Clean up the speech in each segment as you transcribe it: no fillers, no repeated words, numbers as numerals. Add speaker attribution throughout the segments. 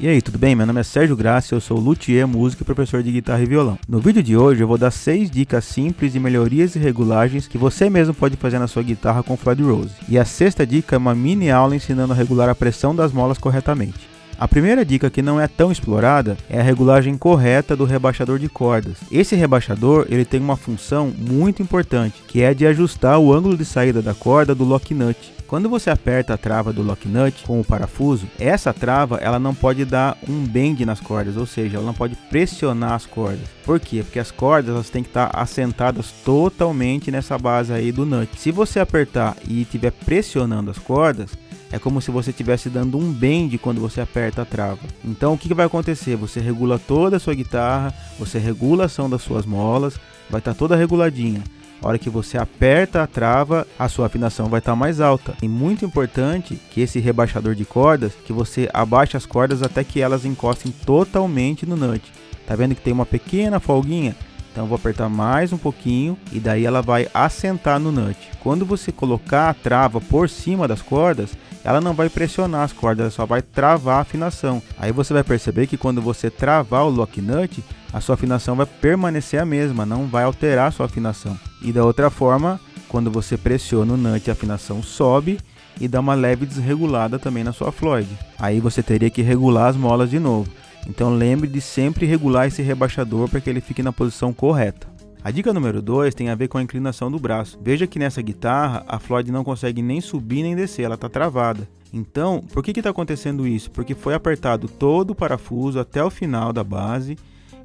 Speaker 1: E aí, tudo bem? Meu nome é Sérgio Graça, eu sou luthier, músico e professor de guitarra e violão. No vídeo de hoje eu vou dar 6 dicas simples de melhorias e regulagens que você mesmo pode fazer na sua guitarra com Floyd Rose. E a sexta dica é uma mini aula ensinando a regular a pressão das molas corretamente. A primeira dica, que não é tão explorada, é a regulagem correta do rebaixador de cordas. Esse rebaixador ele tem uma função muito importante, que é de ajustar o ângulo de saída da corda do lock nut. Quando você aperta a trava do lock nut com o parafuso, essa trava ela não pode dar um bend nas cordas, ou seja, ela não pode pressionar as cordas. Por quê? Porque as cordas elas têm que estar assentadas totalmente nessa base aí do nut. Se você apertar e estiver pressionando as cordas, é como se você estivesse dando um bend quando você aperta a trava. Então o que vai acontecer? Você regula toda a sua guitarra, você regula a ação das suas molas, vai estar toda reguladinha. A hora que você aperta a trava, a sua afinação vai estar mais alta. E muito importante que esse rebaixador de cordas, que você abaixe as cordas até que elas encostem totalmente no nut. Tá vendo que tem uma pequena folguinha? Então eu vou apertar mais um pouquinho e daí ela vai assentar no nut. Quando você colocar a trava por cima das cordas, ela não vai pressionar as cordas, ela só vai travar a afinação. Aí você vai perceber que quando você travar o lock nut, a sua afinação vai permanecer a mesma, não vai alterar a sua afinação. E da outra forma, quando você pressiona o nut, a afinação sobe e dá uma leve desregulada também na sua Floyd. Aí você teria que regular as molas de novo. Então lembre de sempre regular esse rebaixador para que ele fique na posição correta. A dica número 2 tem a ver com a inclinação do braço. Veja que nessa guitarra a Floyd não consegue nem subir nem descer, ela está travada. Então, por que está acontecendo isso? Porque foi apertado todo o parafuso até o final da base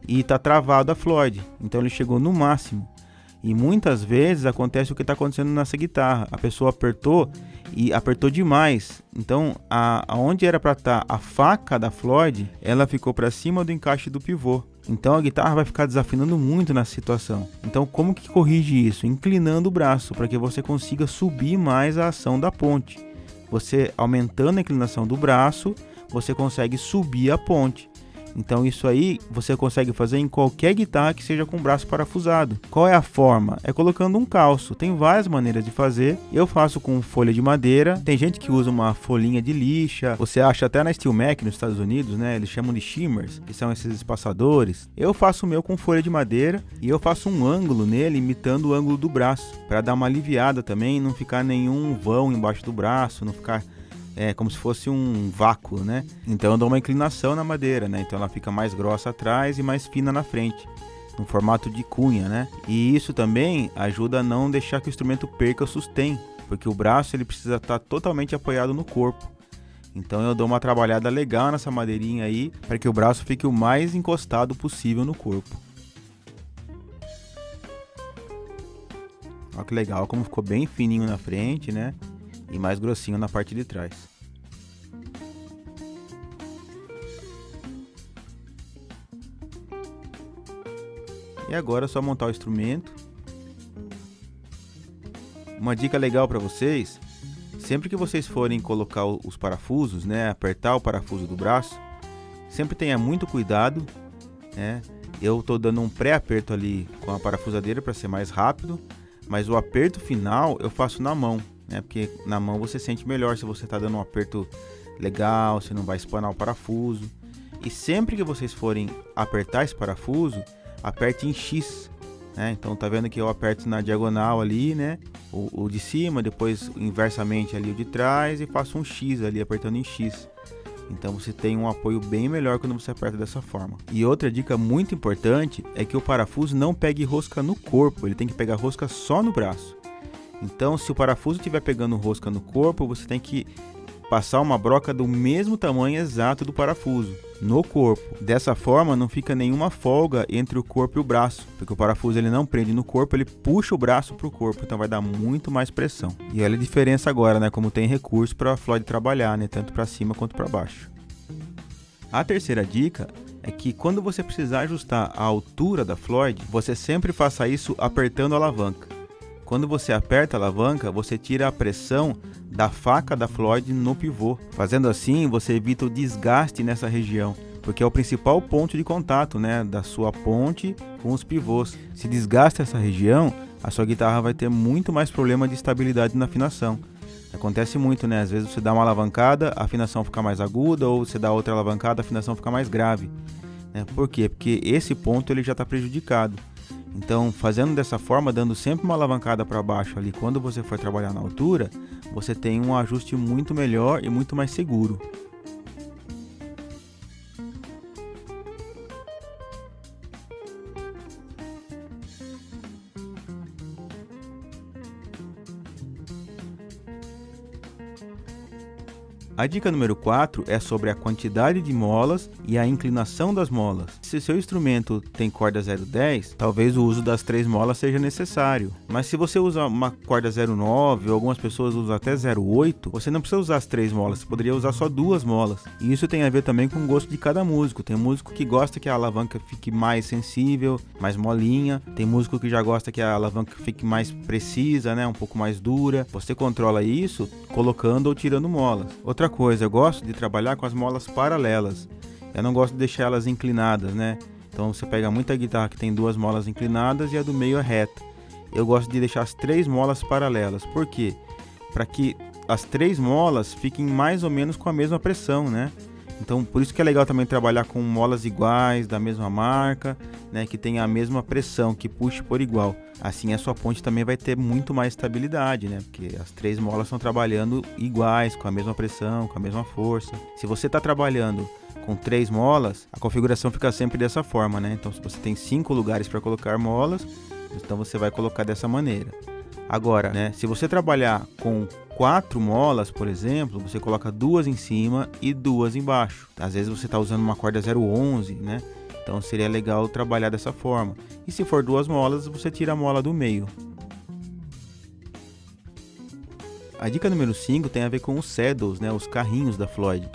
Speaker 1: e está travado a Floyd. Então ele chegou no máximo. E muitas vezes acontece o que está acontecendo nessa guitarra. A pessoa apertou e apertou demais. Então, aonde era para estar a faca da Floyd, ela ficou para cima do encaixe do pivô. Então a guitarra vai ficar desafinando muito nessa situação. Então como que corrige isso? Inclinando o braço para que você consiga subir mais a ação da ponte. Você aumentando a inclinação do braço, você consegue subir a ponte. Então isso aí você consegue fazer em qualquer guitarra que seja com o braço parafusado. Qual é a forma? É colocando um calço. Tem várias maneiras de fazer. Eu faço com folha de madeira. Tem gente que usa uma folhinha de lixa. Você acha até na Steelmac nos Estados Unidos, né? Eles chamam de shimmers, que são esses espaçadores. Eu faço o meu com folha de madeira e eu faço um ângulo nele imitando o ângulo do braço, para dar uma aliviada também, não ficar nenhum vão embaixo do braço, não ficar como se fosse um vácuo, né? Então eu dou uma inclinação na madeira, né? Então ela fica mais grossa atrás e mais fina na frente, no formato de cunha, né? E isso também ajuda a não deixar que o instrumento perca o sustém, porque o braço ele precisa estar totalmente apoiado no corpo. Então eu dou uma trabalhada legal nessa madeirinha aí, para que o braço fique o mais encostado possível no corpo. Olha que legal, como ficou bem fininho na frente, né? E mais grossinho na parte de trás. E agora é só montar o instrumento. Uma dica legal para vocês: sempre que vocês forem colocar os parafusos, né, apertar o parafuso do braço, sempre tenha muito cuidado, né? Eu tô dando um pré-aperto ali com a parafusadeira para ser mais rápido, mas o aperto final eu faço na mão. Porque na mão você sente melhor se você está dando um aperto legal, você não vai espanar o parafuso. E sempre que vocês forem apertar esse parafuso, aperte em X, né? Então tá vendo que eu aperto na diagonal ali, né? O de cima, depois inversamente ali o de trás e faço um X ali apertando em X. Então você tem um apoio bem melhor quando você aperta dessa forma. E outra dica muito importante é que o parafuso não pegue rosca no corpo, ele tem que pegar rosca só no braço. Então, se o parafuso estiver pegando rosca no corpo, você tem que passar uma broca do mesmo tamanho exato do parafuso no corpo. Dessa forma, não fica nenhuma folga entre o corpo e o braço, porque o parafuso ele não prende no corpo, ele puxa o braço para o corpo, então vai dar muito mais pressão. E olha a diferença agora, né? Como tem recurso para a Floyd trabalhar, né? Tanto para cima quanto para baixo. A terceira dica é que quando você precisar ajustar a altura da Floyd, você sempre faça isso apertando a alavanca. Quando você aperta a alavanca, você tira a pressão da faca da Floyd no pivô. Fazendo assim, você evita o desgaste nessa região, porque é o principal ponto de contato, né, da sua ponte com os pivôs. Se desgasta essa região, a sua guitarra vai ter muito mais problema de estabilidade na afinação. Acontece muito, né? Às vezes você dá uma alavancada, a afinação fica mais aguda, ou você dá outra alavancada, a afinação fica mais grave, né? Por quê? Porque esse ponto ele já está prejudicado. Então, fazendo dessa forma, dando sempre uma alavancada para baixo ali, quando você for trabalhar na altura, você tem um ajuste muito melhor e muito mais seguro. A dica número 4 é sobre a quantidade de molas e a inclinação das molas. Se seu instrumento tem corda 0,10, talvez o uso das 3 molas seja necessário. Mas se você usa uma corda 0,9 ou algumas pessoas usam até 0,8, você não precisa usar as 3 molas, você poderia usar só 2 molas. E isso tem a ver também com o gosto de cada músico. Tem músico que gosta que a alavanca fique mais sensível, mais molinha. Tem músico que já gosta que a alavanca fique mais precisa, né, um pouco mais dura. Você controla isso colocando ou tirando molas. Outra coisa, eu gosto de trabalhar com as molas paralelas. Eu não gosto de deixar elas inclinadas, né? Então você pega muita guitarra que tem 2 molas inclinadas e a do meio é reta. Eu gosto de deixar as 3 molas paralelas. Por quê? Para que as 3 molas fiquem mais ou menos com a mesma pressão, né? Então por isso que é legal também trabalhar com molas iguais, da mesma marca, né? Que tenha a mesma pressão, que puxe por igual. Assim a sua ponte também vai ter muito mais estabilidade, né? Porque as 3 molas estão trabalhando iguais, com a mesma pressão, com a mesma força. Se você está trabalhando com 3 molas, a configuração fica sempre dessa forma, né? Então se você tem 5 lugares para colocar molas, então você vai colocar dessa maneira. Agora, né? Se você trabalhar com 4 molas, por exemplo, você coloca 2 em cima e 2 embaixo. Às vezes você está usando uma corda 0,11, né? Então seria legal trabalhar dessa forma. E se for 2 molas, você tira a mola do meio. A dica número 5 tem a ver com os saddles, né? Os carrinhos da Floyd.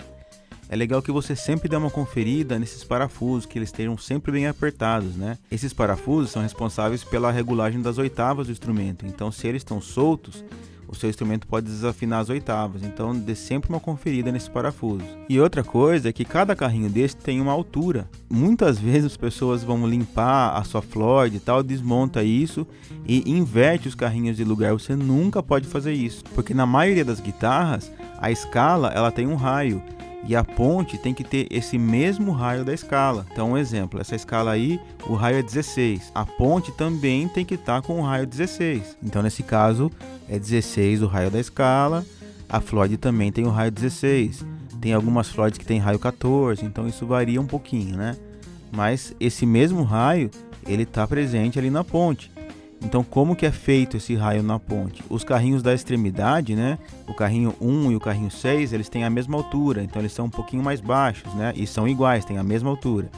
Speaker 1: É legal que você sempre dê uma conferida nesses parafusos, que eles estejam sempre bem apertados, né? Esses parafusos são responsáveis pela regulagem das oitavas do instrumento. Então se eles estão soltos, o seu instrumento pode desafinar as oitavas, então dê sempre uma conferida nesses parafusos. E outra coisa é que cada carrinho desse tem uma altura. Muitas vezes as pessoas vão limpar a sua Floyd e tal, desmonta isso e inverte os carrinhos de lugar. Você nunca pode fazer isso, porque na maioria das guitarras, a escala ela tem um raio. E a ponte tem que ter esse mesmo raio da escala. Então, um exemplo, essa escala aí, o raio é 16. A ponte também tem que estar com o raio 16. Então, nesse caso, é 16 o raio da escala. A Floyd também tem o raio 16. Tem algumas Floyds que tem raio 14, então isso varia um pouquinho, né? Mas esse mesmo raio, ele está presente ali na ponte. Então, como que é feito esse raio na ponte? Os carrinhos da extremidade, né? O carrinho 1 e o carrinho 6, eles têm a mesma altura, então eles são um pouquinho mais baixos, né? E são iguais, têm a mesma altura.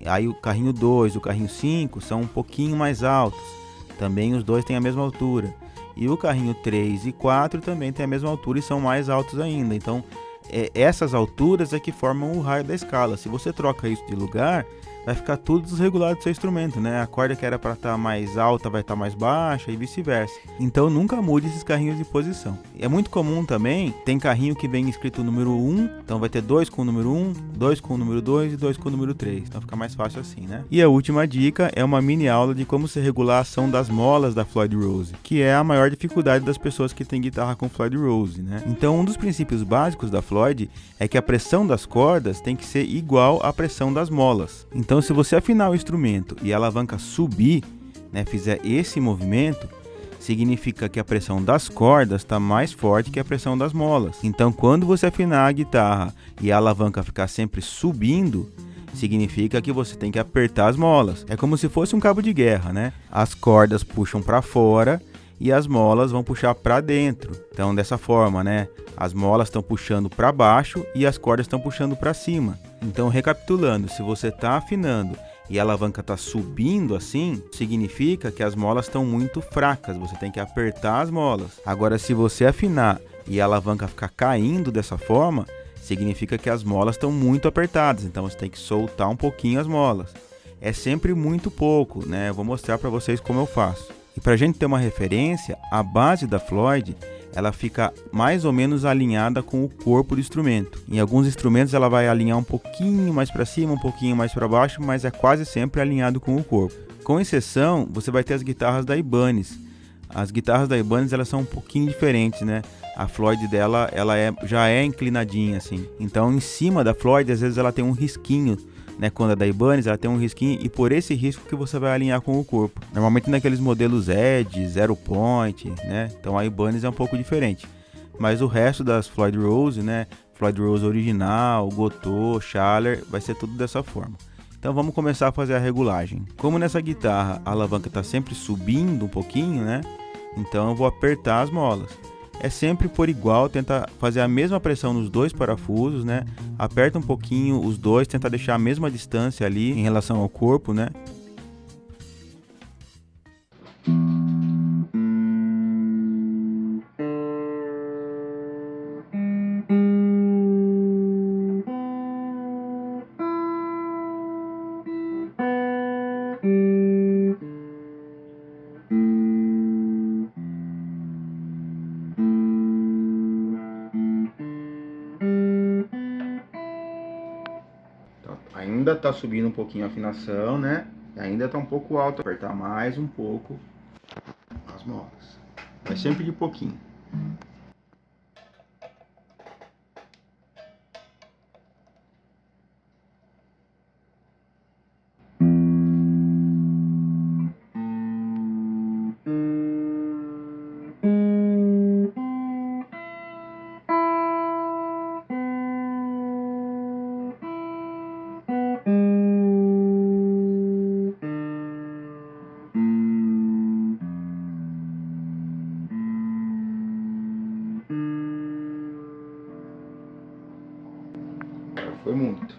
Speaker 1: Aí o carrinho 2 e o carrinho 5 são um pouquinho mais altos. Também os dois têm a mesma altura. E o carrinho 3 e 4 também têm a mesma altura e são mais altos ainda. Então, essas alturas é que formam o raio da escala. Se você troca isso de lugar, vai ficar tudo desregulado do seu instrumento, né? A corda que era para estar mais alta vai estar mais baixa e vice-versa. Então nunca mude esses carrinhos de posição. É muito comum também, tem carrinho que vem escrito o número 1, então vai ter 2 com o número 1, 2 com o número 2 e 2 com o número 3. Então fica mais fácil assim, né? E a última dica é uma mini aula de como se regular a ação das molas da Floyd Rose, que é a maior dificuldade das pessoas que têm guitarra com Floyd Rose, né? Então um dos princípios básicos da Floyd é que a pressão das cordas tem que ser igual à pressão das molas. Então se você afinar o instrumento e a alavanca subir, né, fizer esse movimento, significa que a pressão das cordas está mais forte que a pressão das molas. Então quando você afinar a guitarra e a alavanca ficar sempre subindo, significa que você tem que apertar as molas. É como se fosse um cabo de guerra, né? As cordas puxam para fora e as molas vão puxar para dentro. Então dessa forma, né? As molas estão puxando para baixo e as cordas estão puxando para cima. Então, recapitulando, se você está afinando e a alavanca está subindo assim, significa que as molas estão muito fracas, você tem que apertar as molas. Agora, se você afinar e a alavanca ficar caindo dessa forma, significa que as molas estão muito apertadas, então você tem que soltar um pouquinho as molas. É sempre muito pouco, né? Eu vou mostrar para vocês como eu faço. E para a gente ter uma referência, a base da Floyd, ela fica mais ou menos alinhada com o corpo do instrumento. Em alguns instrumentos ela vai alinhar um pouquinho mais para cima, um pouquinho mais para baixo, mas é quase sempre alinhado com o corpo. Com exceção, você vai ter as guitarras da Ibanez. As guitarras da Ibanez, elas são um pouquinho diferentes, né? a Floyd dela, já é inclinadinha assim. Então em cima da Floyd, às vezes ela tem um risquinho, né? Quando é da Ibanez, ela tem um risquinho e por esse risco que você vai alinhar com o corpo. Normalmente naqueles modelos Edge, Zero Point, né? Então a Ibanez é um pouco diferente. Mas o resto das Floyd Rose, né? Floyd Rose original, Gotô, Schaller, vai ser tudo dessa forma. Então vamos começar a fazer a regulagem. Como nessa guitarra a alavanca está sempre subindo um pouquinho, né? Então eu vou apertar as molas. É sempre por igual, tenta fazer a mesma pressão nos dois parafusos, né? Aperta um pouquinho os dois, tenta deixar a mesma distância ali em relação ao corpo, né? Ainda tá subindo um pouquinho a afinação, né? Ainda tá um pouco alto, apertar mais um pouco as molas. Vai sempre de pouquinho. Foi muito.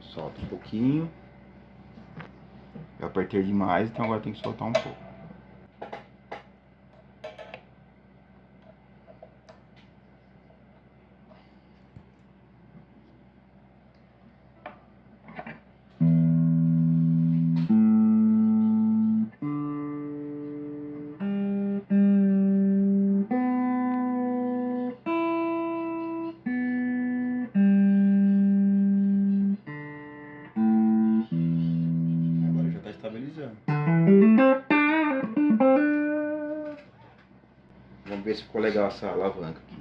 Speaker 1: Solta um pouquinho. Eu apertei demais, então agora tem que soltar um pouco. Estabilizando. Vamos ver se ficou legal essa alavanca aqui.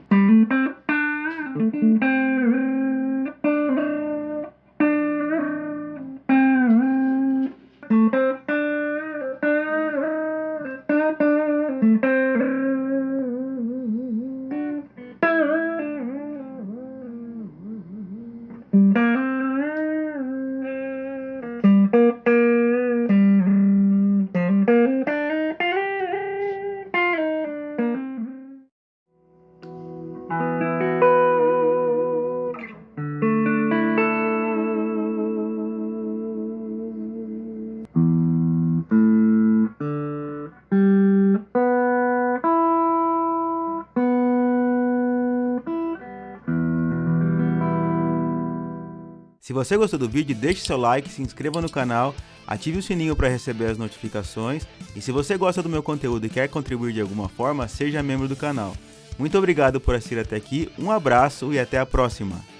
Speaker 1: Se você gostou do vídeo, deixe seu like, se inscreva no canal, ative o sininho para receber as notificações e se você gosta do meu conteúdo e quer contribuir de alguma forma, seja membro do canal. Muito obrigado por assistir até aqui, um abraço e até a próxima!